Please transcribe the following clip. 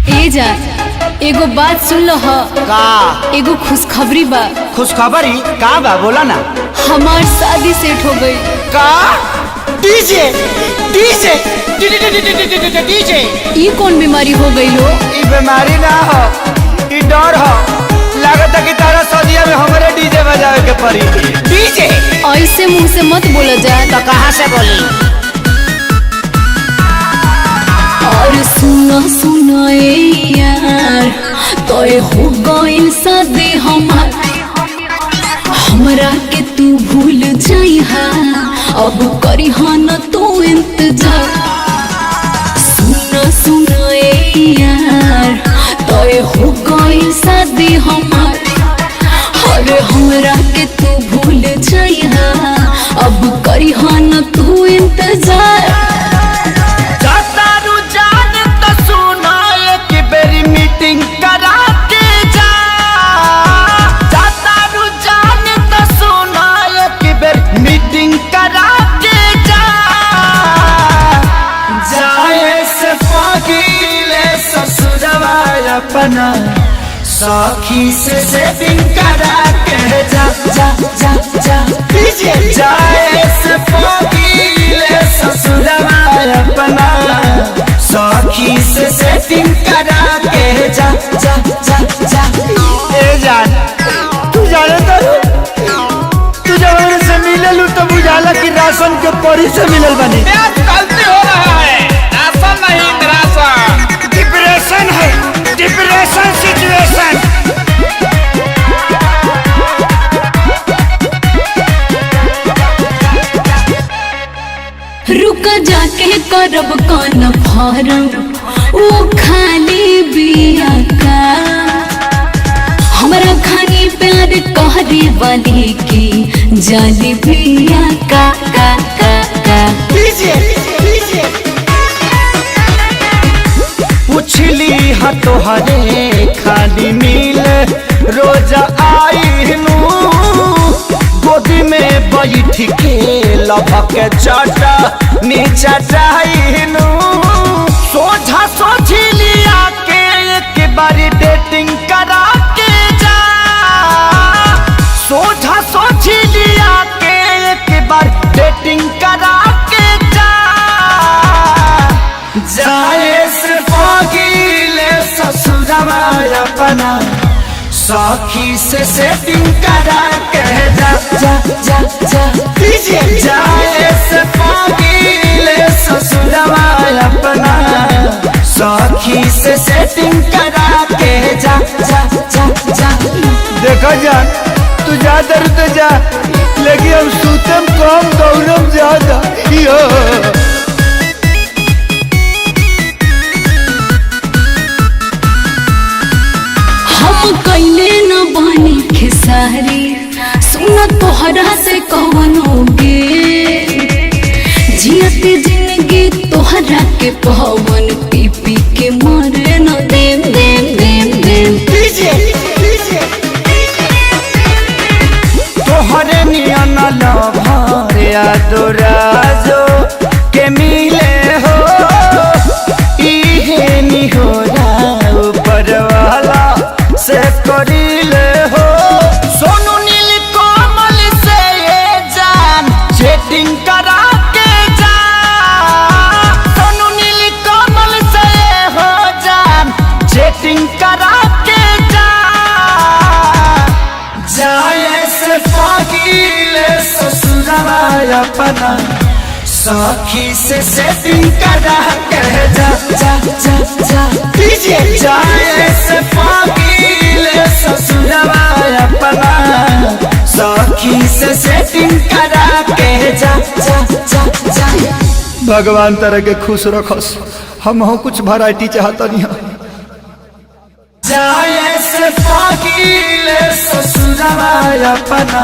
ए जा एगो बात सुन लो ह का एगो खुशखबरी बा। खुशखबरी का बा बोला ना। हमार शादी सेट हो गई। का डीजे डीजे डीजे ई कौन बीमारी हो गई हो? ई बीमारी ना हो, ई डर हो। लागत कि तारा सदिया में हमारे डीजे बजावे के पड़ी। डीजे ऐसे मुंह से मत बोला जा। तो कहाँ से बोली? और सुना सुना यार तो हो गई शादी हमार, हमरा के तू भूल जाइहा, अब करी न तू इंतजार। सुना सुना यार तो हो गई शादी हमार, अरे हमरा के तू भूल जाइहा, अब करी न तू इंतजार। मीटिंग करा के जा, जाता रुझान तो सुना एक बेर मीटिंग करा के जा। जाए से पगीले ससुरवा अपना सखी से सेटिंग करा के जा जा जा जा। जाए से पगीले ससुरवा अपना सखी से सेटिंग करा के जा जा जा जा। ए जान तू जाने तू जब से मिलल तो बुझाला कि राशन के परी से मिलल बनी। गलती हो रहा है, राशन नहीं राशन। डिप्रेशन है, डिप्रेशन सिचुएशन। रुका जाके करब कौन फारम, वो खाली बिया का हमरा खानी प्यार कहरे वाली की जाली बिया का का का का। पुछली हा तोहरे खाली मिल रोज आई गोदी में बैठ के लभक चाटा नीचा चाहनू। सोझा सोची लिया के एक बारी डेटिंग करा के जा, सोझा सोची लिया के एक बार डेटिंग करा के जा। जाए से पगीले ससुरवा अपना सखी से सेटिंग करा के जा जा जा जा। जाए से पगीले ससुरवा अपना सखी से सेटिंग करा के जा जा जा जा। देखो जा तू जा दर तो जा, लेकिन हम सूतम कम दौड़म ज्यादा। हम कैले न बनी खेसारी, सुन तोहरा से कवनोगे जियते जिंदगी तोहरा के पवन पी पी के मरे न देम देम देम देम। तोहरे नियन लभर यादोराजो के मिले हो, इहे निहोरा ऊपर वाला से करीले हो। सोनू नील कोमल से ये जान चैटिंग करा के जा, सोनू नील कोमल से ये हो जान चैटिंग करा के जा। जाए से पगीले ससुरवा अपना सखी से सेटिंग करा के जा जा जा जा। जाए से पगीले ससुरवा अपना सखी से सेटिंग करा के जा जा जा जा। भगवान तरह के खुश रखस, हम हो कुछ वैरायटी चाहता नहीं। जाए से पगीले ससुरवा अपना